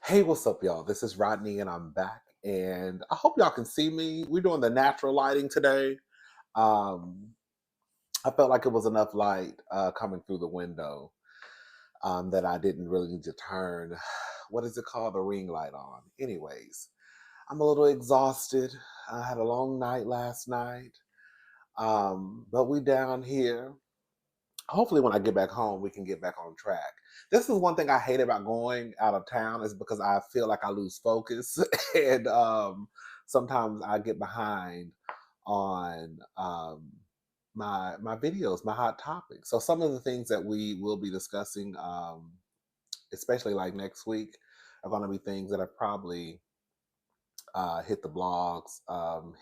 Hey, what's up, y'all? This is Rodney, and I'm back. And I hope y'all can see me. We're doing the natural lighting today. Um, I felt like it was enough light coming through the window that I didn't really need to turn, what is it called? The ring light on. Anyways, I'm a little exhausted. I had a long night last night. But we down here. Hopefully when I get back home, we can get back on track. This is one thing I hate about going out of town is because I feel like I lose focus and sometimes I get behind on my videos, my hot topics. So some of the things that we will be discussing, especially like next week, are going to be things that have probably hit the blogs,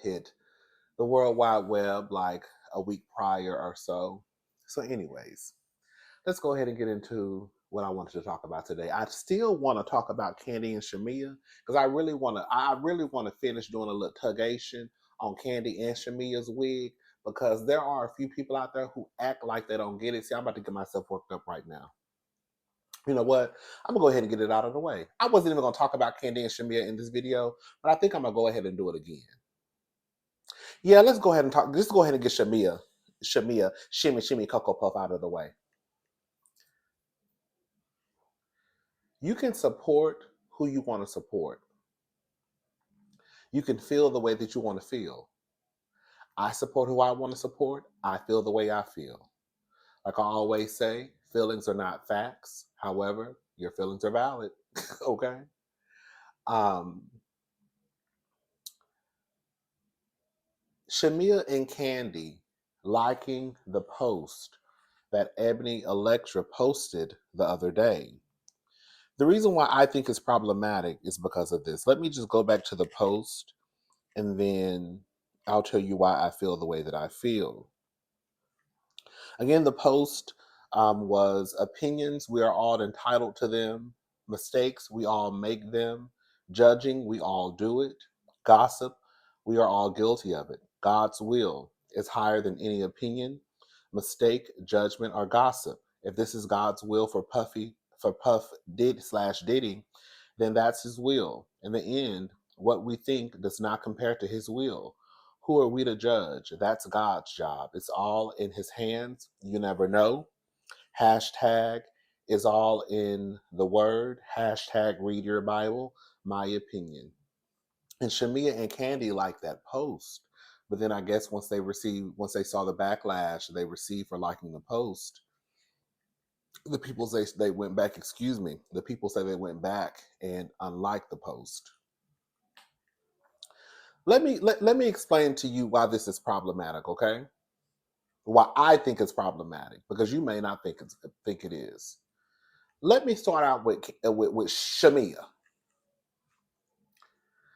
hit the World Wide Web like a week prior or so. So, anyways, let's go ahead and get into what I wanted to talk about today. I still want to talk about Kandi and Shamea because I really want to finish doing a little tugation on Kandi and Shamea's wig because there are a few people out there who act like they don't get it. See, I'm about to get myself worked up right now. You know what? I'm gonna go ahead and get it out of the way. I wasn't even gonna talk about Kandi and Shamea in this video, but I think I'm gonna go ahead and do it again. Yeah, let's go ahead and talk. Let's go ahead and get Shamea, Shimmy, Cocoa Puff out of the way. You can support who you want to support. You can feel the way that you want to feel. I support who I want to support. I feel the way I feel. Like I always say, feelings are not facts. However, your feelings are valid. Okay. Um, Shamea and Candy liking the post that Ebony Electra posted the other day. The reason why I think it's problematic is because of this. Let me just go back to the post and then I'll tell you why I feel the way that I feel. Again, the post was opinions, we are all entitled to them. Mistakes, we all make them. Judging, we all do it. Gossip, we are all guilty of it. God's will is higher than any opinion, mistake, judgment, or gossip. If this is God's will for Puff Diddy, then that's his will. In the end, what we think does not compare to his will. Who are we to judge? That's God's job. It's all in his hands. You never know. Hashtag is all in the word. Hashtag read your Bible. My opinion. And Shamea and Candy liked that post. But then I guess once they saw the backlash they received for liking the post, the people say they went back, excuse me, the people say they went back and unliked the post. Let me explain to you why this is problematic, okay? Why I think it's problematic because you may not think it is. Let me start out with Shamea.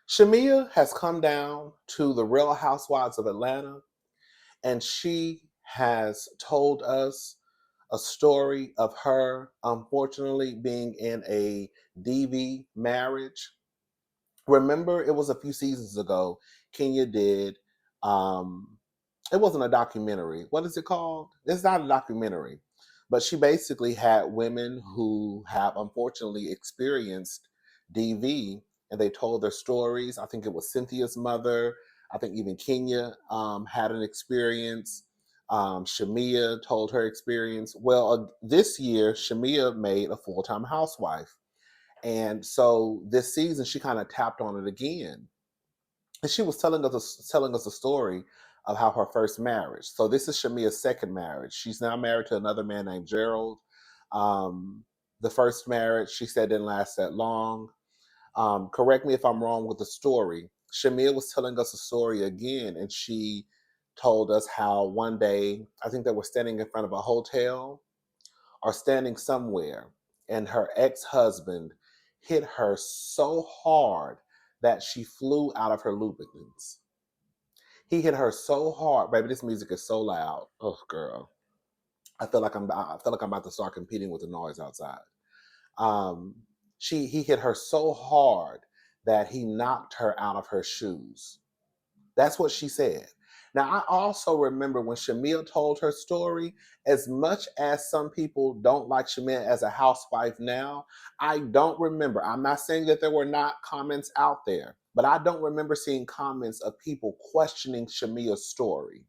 Shamea has come down to the Real Housewives of Atlanta, and she has told us a story of her unfortunately being in a DV marriage. Remember, it was a few seasons ago. Kenya did. It wasn't a documentary. What is it called? It's not a documentary, but she basically had women who have unfortunately experienced DV, and they told their stories. I think it was Cynthia's mother. I think even Kenya had an experience. Shamea told her experience. Well, this year, Shamea made a full-time housewife. And so this season, she kind of tapped on it again. And she was telling us a story of how her first marriage. So this is Shamea's second marriage. She's now married to another man named Gerald. Um, the first marriage, she said, didn't last that long. Correct me if I'm wrong with the story. Shamea was telling us a story again, and she told us how one day, I think they were standing in front of a hotel or standing somewhere, and her ex-husband hit her so hard that she flew out of her lubricants. He hit her so hard, baby. This music is so loud. Oh, girl, I feel like I'm about to start competing with the noise outside. Um, he hit her so hard that he knocked her out of her shoes. That's what she said. Now, I also remember when Shamea told her story, as much as some people don't like Shamea as a housewife now, I don't remember. I'm not saying that there were not comments out there, but I don't remember seeing comments of people questioning Shamea's story.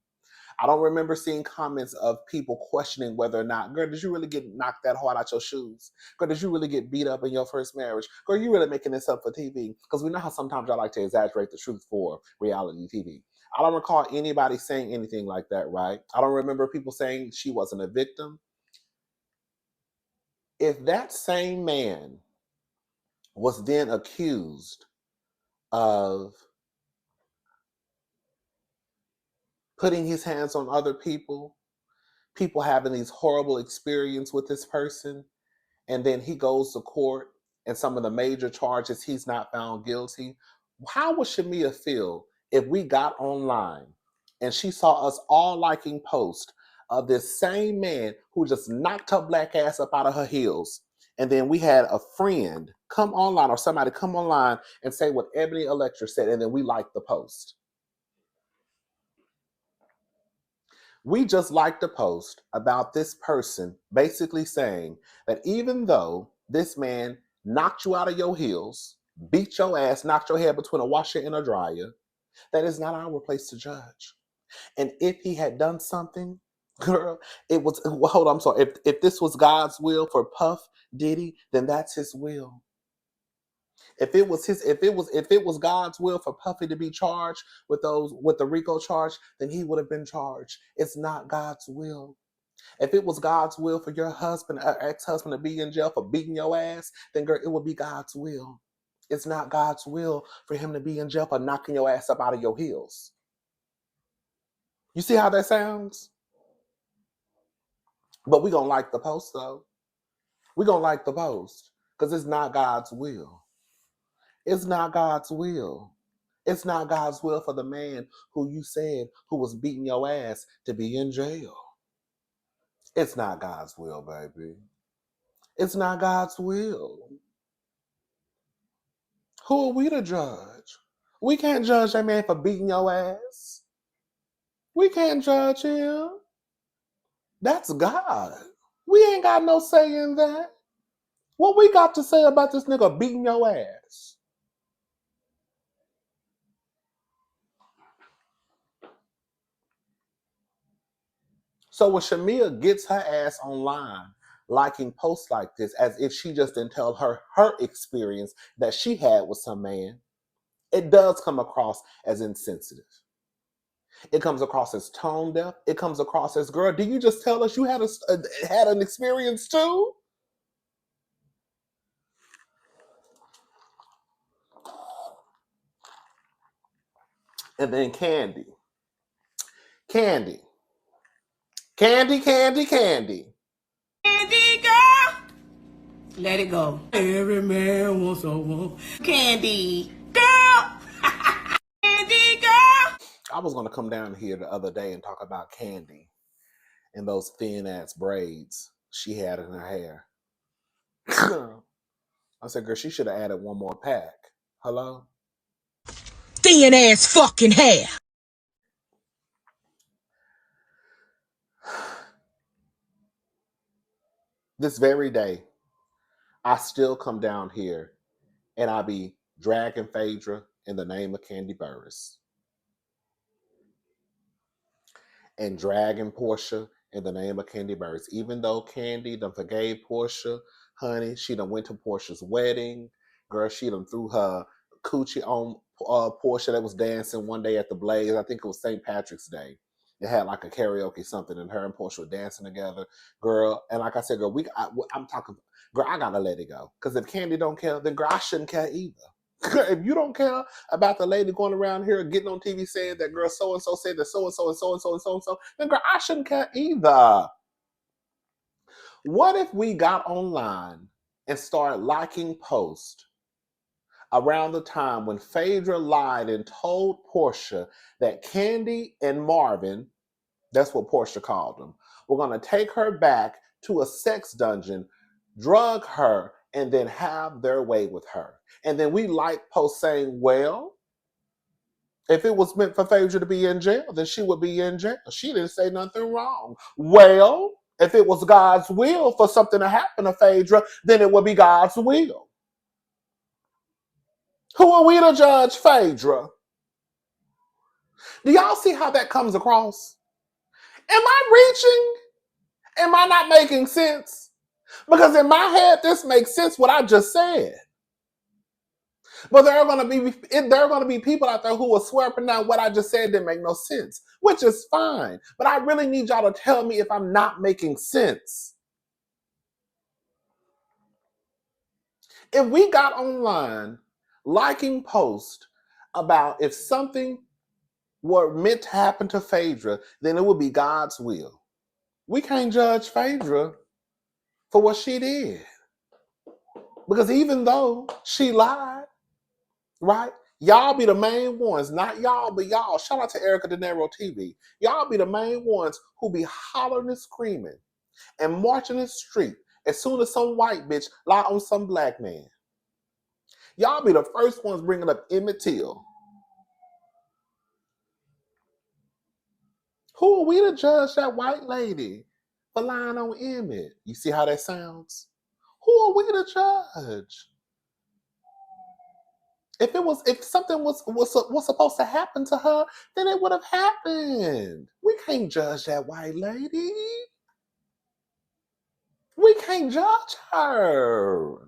I don't remember seeing comments of people questioning whether or not, girl, did you really get knocked that hard out your shoes? Girl, did you really get beat up in your first marriage? Girl, you really making this up for TV? Because we know how sometimes y'all like to exaggerate the truth for reality TV. I don't recall anybody saying anything like that, right? I don't remember people saying she wasn't a victim. If that same man was then accused of putting his hands on other people, people having these horrible experiences with this person, and then he goes to court and some of the major charges he's not found guilty, how would Shamea feel if we got online and she saw us all liking posts of this same man who just knocked her black ass up out of her heels, and then we had a friend come online or somebody come online and say what Ebony Electra said, and then we liked the post? We just liked a post about this person basically saying that even though this man knocked you out of your heels, beat your ass, knocked your head between a washer and a dryer, that is not our place to judge. And if he had done something, girl, it was, well, hold on, I'm sorry. If this was God's will for Puff Diddy, then that's his will. If it was God's will for Puffy to be charged with the RICO charge, then he would have been charged. It's not God's will. If it was God's will for your husband or ex-husband to be in jail for beating your ass, then girl, it would be God's will. It's not God's will for him to be in jail for knocking your ass up out of your heels. You see how that sounds? But we gonna like the post though. We gonna like the post because it's not God's will. It's not God's will. It's not God's will for the man who you said who was beating your ass to be in jail. It's not God's will, baby. It's not God's will. Who are we to judge? We can't judge that man for beating your ass. We can't judge him. That's God. We ain't got no say in that. What we got to say about this nigga beating your ass? So when Shamea gets her ass online liking posts like this as if she just didn't tell her experience that she had with some man, it does come across as insensitive. It comes across as tone deaf. It comes across as, girl, did you just tell us you had an experience too? And then Candy. Candy. Candy, Candy, Candy. Candy girl. Let it go. Every man wants a woman. Candy girl. Candy girl. I was going to come down here the other day and talk about Candy and those thin ass braids she had in her hair. I said, girl, she should have added one more pack. Hello? Thin ass fucking hair. This very day, I still come down here and I be dragging Phaedra in the name of Candy Burruss and dragging Portia in the name of Candy Burruss. Even though Candy done forgave Portia, honey, she done went to Portia's wedding. Girl, she done threw her coochie on Portia that was dancing one day at the Blaze. I think it was St. Patrick's Day. It had like a karaoke something, and her and Portia were dancing together, girl. And like I said, girl, I'm talking, girl. I gotta let it go because if Candy don't care, then girl, I shouldn't care either. If you don't care about the lady going around here getting on TV saying that girl so and so said that so and so and so and so and so and so, then girl, I shouldn't care either. What if we got online and started liking posts around the time when Phaedra lied and told Portia that Candy and Marvin, that's what Portia called them, were going to take her back to a sex dungeon, drug her, and then have their way with her. And then we like posts saying, well, If it was meant for Phaedra to be in jail, then she would be in jail. She didn't say nothing wrong. Well, if it was God's will for something to happen to Phaedra, then it would be God's will. Who are we to judge Phaedra? Do y'all see how that comes across? Am I reaching? Am I not making sense? Because in my head, this makes sense what I just said. But there are going to be people out there who will swear up and down what I just said didn't make no sense, which is fine. But I really need y'all to tell me if I'm not making sense. If we got online liking posts about if something were meant to happen to Phaedra, then it would be God's will. We can't judge Phaedra for what she did. Because even though she lied, right? Y'all be the main ones, not y'all, but y'all. Shout out to Erica De Niro TV. Y'all be the main ones who be hollering and screaming and marching the street as soon as some white bitch lie on some black man. Y'all be the first ones bringing up Emmett Till. Who are we to judge that white lady for lying on Emmett? You see how that sounds? Who are we to judge? If something was supposed to happen to her, then it would have happened. We can't judge that white lady. We can't judge her.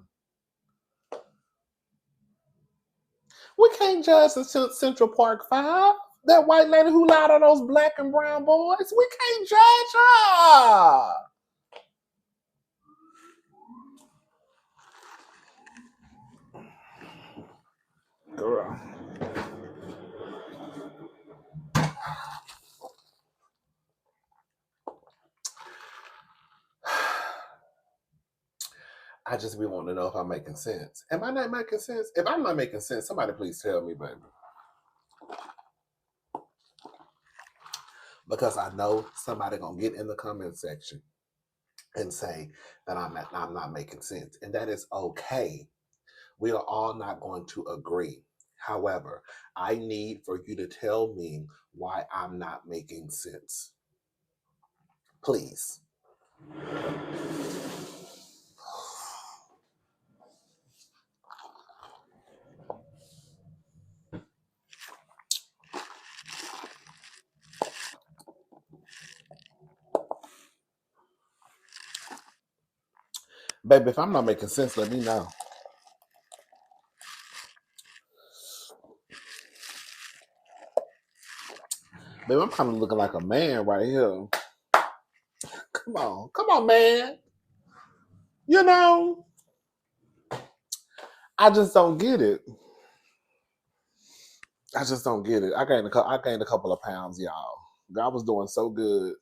We can't judge the Central Park Five. That white lady who lied on those black and brown boys. We can't judge her. Girl. I just be wanting to know if I'm making sense. Am I not making sense? If I'm not making sense, somebody please tell me, baby. Because I know somebody gonna get in the comment section and say that I'm not making sense. And that is okay. We are all not going to agree. However, I need for you to tell me why I'm not making sense. Please. Baby, if I'm not making sense, let me know. Baby, I'm kind of looking like a man right here. Come on, man. You know, I just don't get it. I just don't get it. I gained a couple of pounds, y'all. I was doing so good.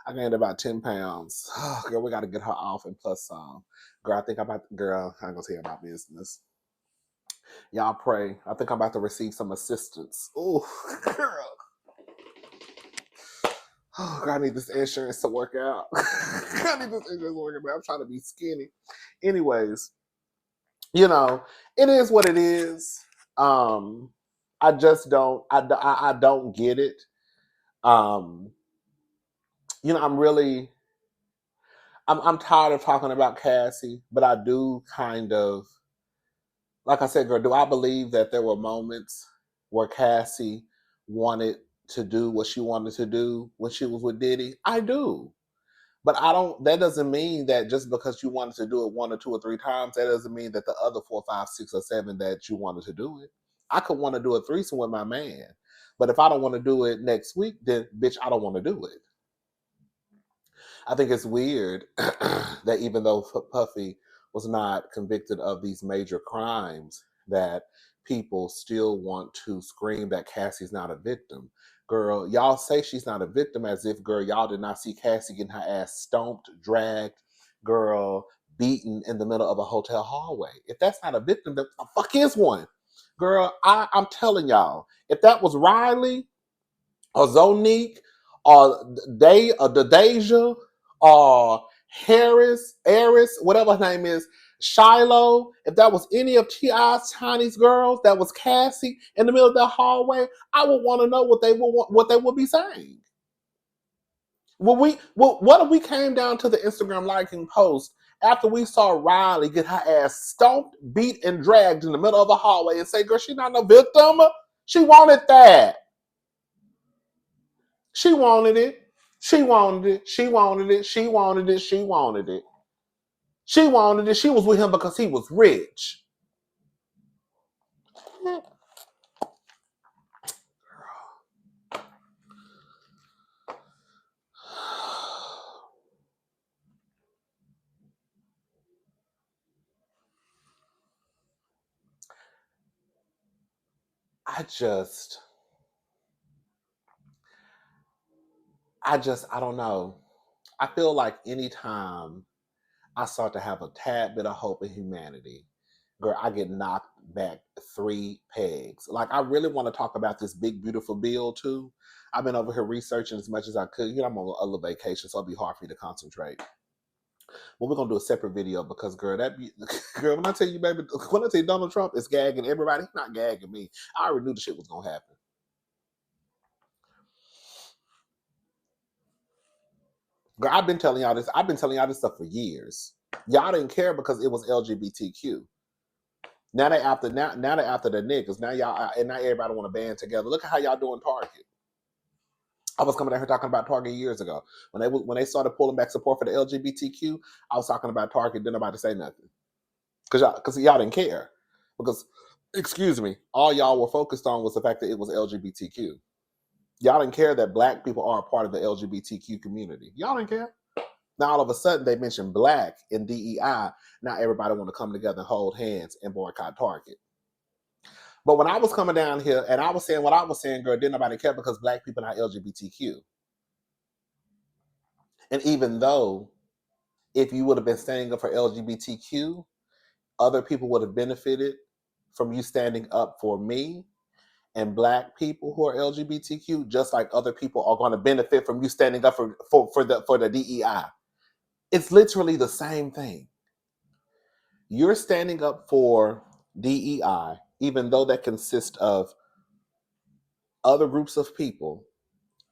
I gained about 10 pounds. Oh, girl, we got to get her off and plus some. Girl, I ain't gonna tell you my business. Y'all pray. I think I'm about to receive some assistance. Oh, girl. Oh, God, I need this insurance to work out. I need this insurance to work out. I'm trying to be skinny. Anyways, you know, it is what it is. I just don't. I don't get it. You know, I'm tired of talking about Cassie, but I do kind of, like I said, girl, do I believe that there were moments where Cassie wanted to do what she wanted to do when she was with Diddy? I do. But that doesn't mean that just because you wanted to do it 1 or 2 or 3 times, that doesn't mean that the other 4, 5, 6, or 7 that you wanted to do it. I could want to do a threesome with my man. But if I don't want to do it next week, then bitch, I don't want to do it. I think it's weird that even though Puffy was not convicted of these major crimes, that people still want to scream that Cassie's not a victim. Girl, y'all say she's not a victim as if, girl, y'all did not see Cassie getting her ass stomped, dragged, girl, beaten in the middle of a hotel hallway. If that's not a victim, then the fuck is one? Girl, I'm telling y'all, if that was Riley or Zonique or the Deja or Harris, whatever her name is, Shiloh, if that was any of T.I.'s Chinese girls, that was Cassie in the middle of that hallway, I would want to know what they would be saying. What if we came down to the Instagram liking post after we saw Riley get her ass stomped, beat, and dragged in the middle of the hallway and say, girl, she's not no victim. She wanted that. She wanted it. She wanted it. She wanted it. She wanted it. She wanted it. She wanted it. She was with him because he was rich. I don't know. I feel like anytime I start to have a tad bit of hope in humanity, girl, I get knocked back 3 pegs. Like, I really want to talk about this big, beautiful bill, too. I've been over here researching as much as I could. I'm on a little vacation, so it'll be hard for me to concentrate. But we're going to do a separate video because, girl, girl, when I tell you, baby, when I tell you Donald Trump is gagging everybody, he's not gagging me. I already knew the shit was going to happen. Girl, I've been telling y'all this. I've been telling y'all this stuff for years. Y'all didn't care because it was LGBTQ. Now they after the niggas. Now y'all and now everybody want to band together. Look at how y'all doing Target. I was coming down here talking about Target years ago when they started pulling back support for the LGBTQ. I was talking about Target. Didn't nobody say nothing because y'all didn't care because excuse me, all y'all were focused on was the fact that it was LGBTQ. Y'all didn't care that black people are a part of the LGBTQ community. Y'all didn't care. Now all of a sudden they mentioned black in DEI. Now everybody want to come together and hold hands and boycott Target. But when I was coming down here and I was saying what I was saying, girl, didn't nobody care because black people are not LGBTQ. And even though if you would have been standing up for LGBTQ, other people would have benefited from you standing up for me and black people who are LGBTQ, just like other people are going to benefit from you standing up for the DEI. It's literally the same thing. You're standing up for DEI, even though that consists of other groups of people,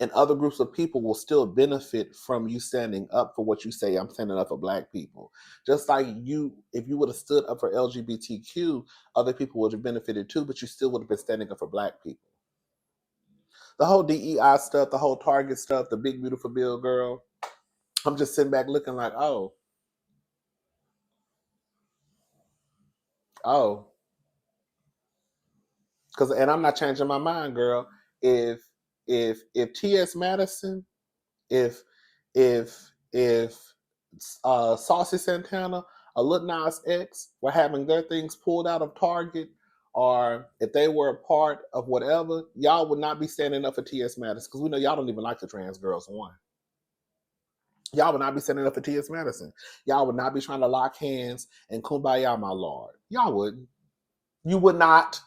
and other groups of people will still benefit from you standing up for what you say. I'm standing up for black people. Just like you, if you would have stood up for LGBTQ, other people would have benefited too, but you still would have been standing up for black people. The whole DEI stuff, the whole Target stuff, the big beautiful bill, girl, I'm just sitting back looking like, oh, and I'm not changing my mind, girl. If T.S. Madison, if Saucy Santana or Lil Nas X were having their things pulled out of Target, or if they were a part of whatever, y'all would not be standing up for T.S. Madison because we know y'all don't even like the trans girls. One, y'all would not be standing up for T.S. Madison. Y'all would not be trying to lock hands and kumbaya, my lord. Y'all wouldn't. You would not.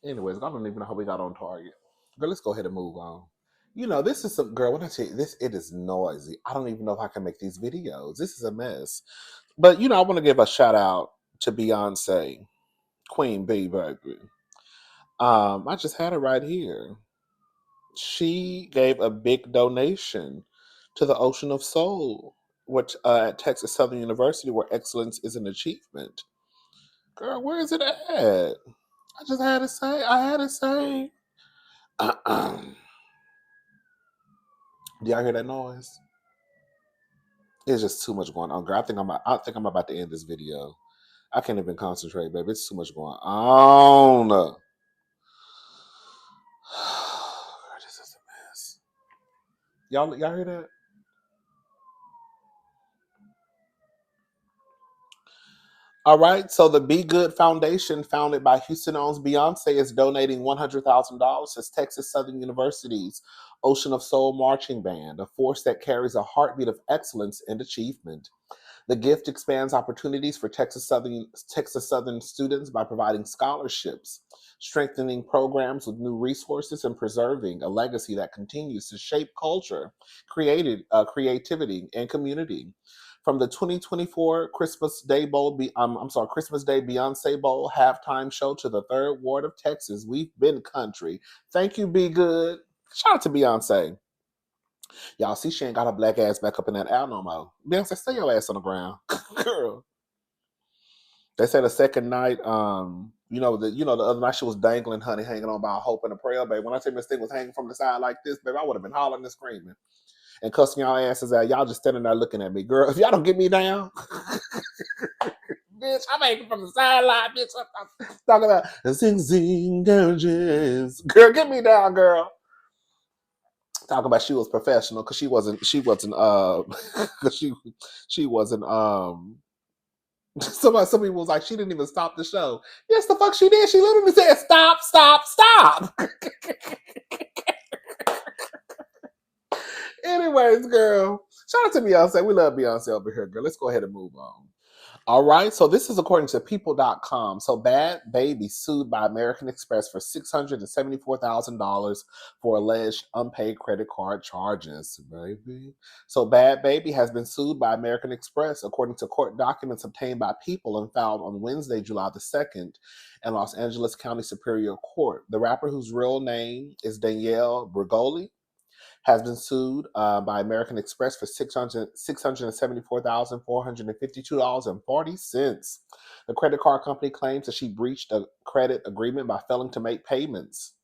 Anyways, I don't even know how we got on Target. Girl, let's go ahead and move on. This is some girl. When I tell you this, it is noisy. I don't even know if I can make these videos. This is a mess. But I want to give a shout out to Beyonce, Queen Bee, baby. I just had it right here. She gave a big donation to the Ocean of Soul, which at Texas Southern University, where excellence is an achievement. Girl, where is it at? I just had to say. I had to say. Do y'all hear that noise? It's just too much going on, girl. I think I'm about to end this video. I can't even concentrate, baby. It's too much going on. This is a mess. Y'all hear that? All right. So the Be Good Foundation, founded by Houston-owns Beyonce, is donating $100,000 to Texas Southern University's Ocean of Soul Marching Band, a force that carries a heartbeat of excellence and achievement. The gift expands opportunities for Texas Southern students by providing scholarships, strengthening programs with new resources, and preserving a legacy that continues to shape culture, creativity, and community. From the 2024 Christmas Day Beyonce Bowl halftime show to the third ward of Texas, we've been country. Thank you, Be Good. Shout out to Beyonce. Y'all see she ain't got her black ass back up in that L no more. Beyonce, stay your ass on the ground. Girl. They said the second night, the other night she was dangling, honey, hanging on by a hope and a prayer, baby. When I tell you this thing was hanging from the side like this, baby, I would have been hollering and screaming and cussing y'all asses out. Y'all just standing there looking at me. Girl, if y'all don't get me down, bitch, I'm hanging from the sideline, bitch. I'm talking about zing gorgeous. Girl, get me down, girl. Talk about she was professional because she wasn't because she wasn't some people was like she didn't even stop the show. Yes, the fuck she did. She literally said stop. Anyways, girl, shout out to Beyonce. We love Beyonce over here, girl. Let's go ahead and move on. All right, so this is according to people.com. So Bhad Bhabie sued by American Express for $674,000 for alleged unpaid credit card charges, baby. So Bhad Bhabie has been sued by American Express, according to court documents obtained by People and filed on Wednesday, July the 2nd in Los Angeles County Superior Court. The rapper, whose real name is Danielle Bregoli, has been sued by American Express for $674,452.40. The credit card company claims that she breached a credit agreement by failing to make payments.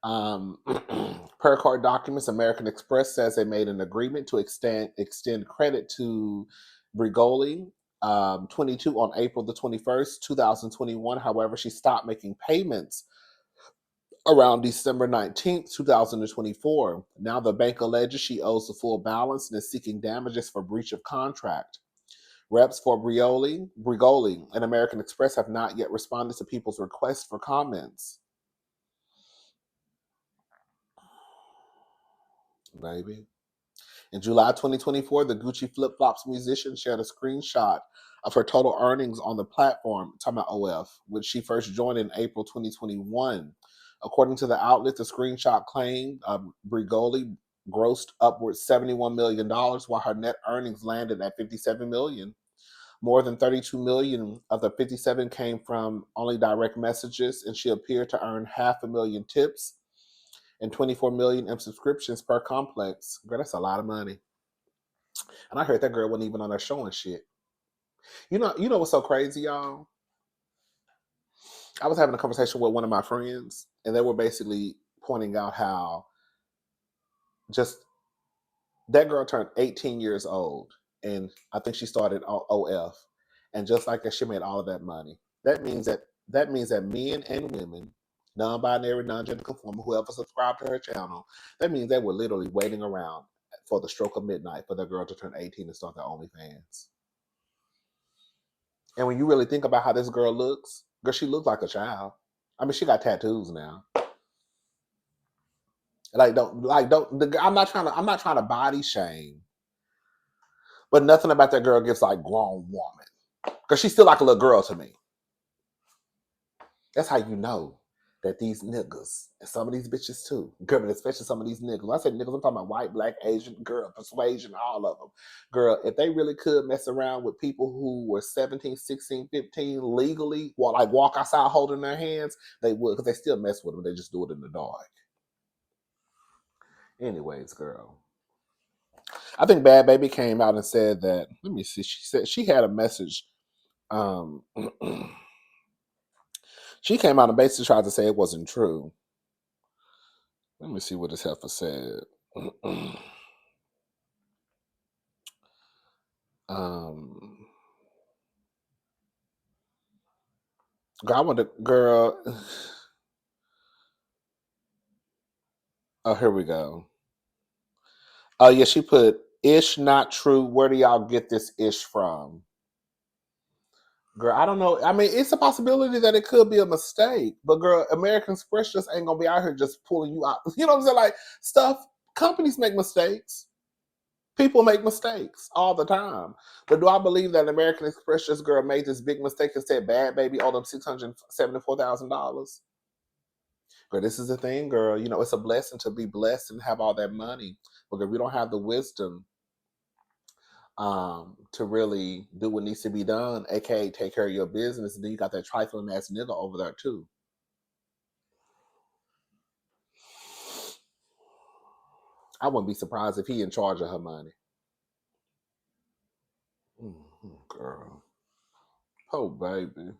Per court documents, American Express says they made an agreement to extend credit to Bregoli, 22, on April the 21st, 2021. However, she stopped making payments around December 19th, 2024. Now the bank alleges she owes the full balance and is seeking damages for breach of contract. Reps for Bregoli and American Express have not yet responded to People's request for comments. Baby. In July 2024, the Gucci Flip Flops musician shared a screenshot of her total earnings on the platform, talking about OF, which she first joined in April 2021. According to the outlet, the screenshot claimed Bregoli grossed upwards $71 million, while her net earnings landed at $57 million. More than $32 million of the 57 came from only direct messages, and she appeared to earn $500,000 tips and $24 million in subscriptions per complex. Girl, that's a lot of money. And I heard that girl wasn't even on there showing shit. You know what's so crazy, y'all? I was having a conversation with one of my friends, and they were basically pointing out how just that girl turned 18 years old, and I think she started OF, and just like that, she made all of that money. That means that men and women, non-binary, non-gender conforming, whoever subscribed to her channel, that means they were literally waiting around for the stroke of midnight for the girl to turn 18 and start their OnlyFans. And when you really think about how this girl looks, girl, she looks like a child. I mean, she got tattoos now. I'm not trying to body shame, but nothing about that girl gives like grown woman, because she's still like a little girl to me. That's how you know that these niggas, and some of these bitches too, girl, but especially some of these niggas. When I say niggas, I'm talking about white, black, Asian, girl, persuasion, all of them. Girl, if they really could mess around with people who were 17, 16, 15 legally, walk outside holding their hands, they would, because they still mess with them. They just do it in the dark. Anyways, girl, I think Bhad Bhabie came out and said that, let me see, she said she had a message. She came out and basically tried to say it wasn't true. Let me see what this heifer said. Girl. Oh, here we go. Oh, yeah, she put, ish not true. Where do y'all get this ish from? Girl, I don't know. I mean, it's a possibility that it could be a mistake. But girl, American Express just ain't going to be out here just pulling you out. You know what I'm saying? Like, companies make mistakes. People make mistakes all the time. But do I believe that American Express just girl made this big mistake and said Bhad Bhabie owed them $674,000? Girl, this is the thing, girl. You know, it's a blessing to be blessed and have all that money. But if we don't have the wisdom to really do what needs to be done, aka take care of your business, and then you got that trifling ass nigga over there too. I wouldn't be surprised if he in charge of her money. Girl. Oh baby.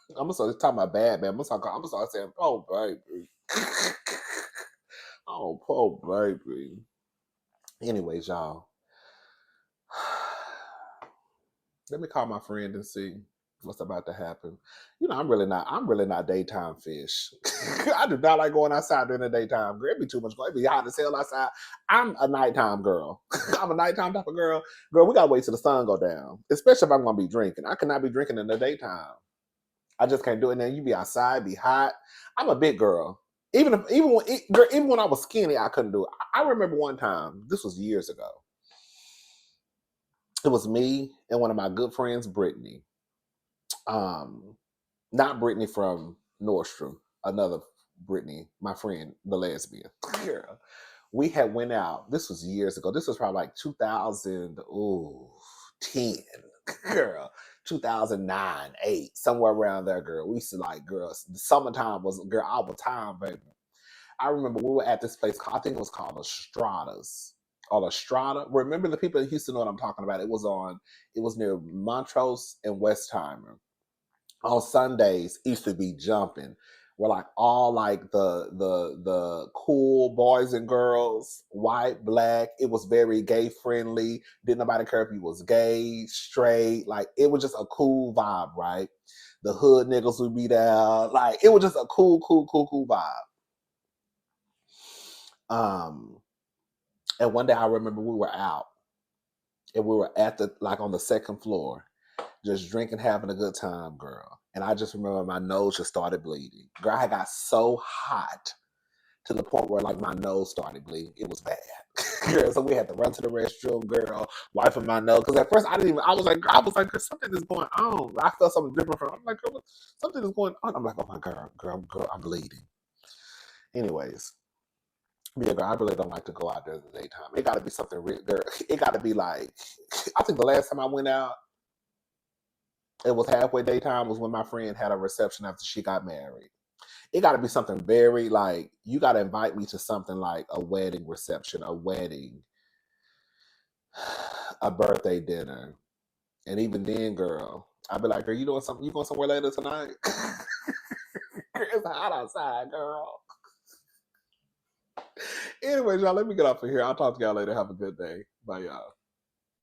I'm gonna start talking about bad man. I'm gonna start saying, oh baby. Oh poor baby. Anyways, y'all. Let me call my friend and see what's about to happen. You know, I'm really not daytime fish. I do not like going outside during the daytime. Girl, it'd be too much. It'd be hot as hell outside. I'm a nighttime girl. I'm a nighttime type of girl. Girl, we gotta wait till the sun go down. Especially if I'm gonna be drinking. I cannot be drinking in the daytime. I just can't do it. And then you be outside, be hot. I'm a big girl. Even when I was skinny, I couldn't do it. I remember one time. This was years ago. It was me and one of my good friends, Brittany. Not Brittany from Nordstrom, another Brittany, my friend, the lesbian. Girl, we had went out. This was years ago. This was probably like 2010. Girl, 2009, 8, somewhere around there, girl. We used to like, girls. The summertime was, girl, our time, baby. I remember we were at this place, I think it was called Estrada's. Or Estrada. Remember the people in Houston know what I'm talking about. It was near Montrose and Westheimer. On Sundays, used to be jumping. We're like all like the cool boys and girls, white, black. It was very gay friendly. Didn't nobody care if you was gay, straight. Like it was just a cool vibe, right? The hood niggas would be there. Like it was just a cool vibe. And one day I remember we were out and we were at on the second floor, just drinking, having a good time, girl. And I just remember my nose just started bleeding. Girl, I got so hot to the point where like my nose started bleeding. It was bad. Girl, so we had to run to the restroom, girl, wiping my nose. Because at first I was like, something is going on. I felt something different from, I'm like, girl, something is going on. I'm like, oh my girl, I'm bleeding. Anyways. Yeah, girl, I really don't like to go out there in the daytime. It got to be something real. It got to be like, I think the last time I went out, it was halfway daytime, was when my friend had a reception after she got married. It got to be something very like, you got to invite me to something like a wedding reception, a wedding, a birthday dinner. And even then, girl, I'd be like, girl, you doing something? You going somewhere later tonight? It's hot outside, girl. Anyways, y'all, let me get off of here. I'll talk to y'all later. Have a good day. Bye, y'all.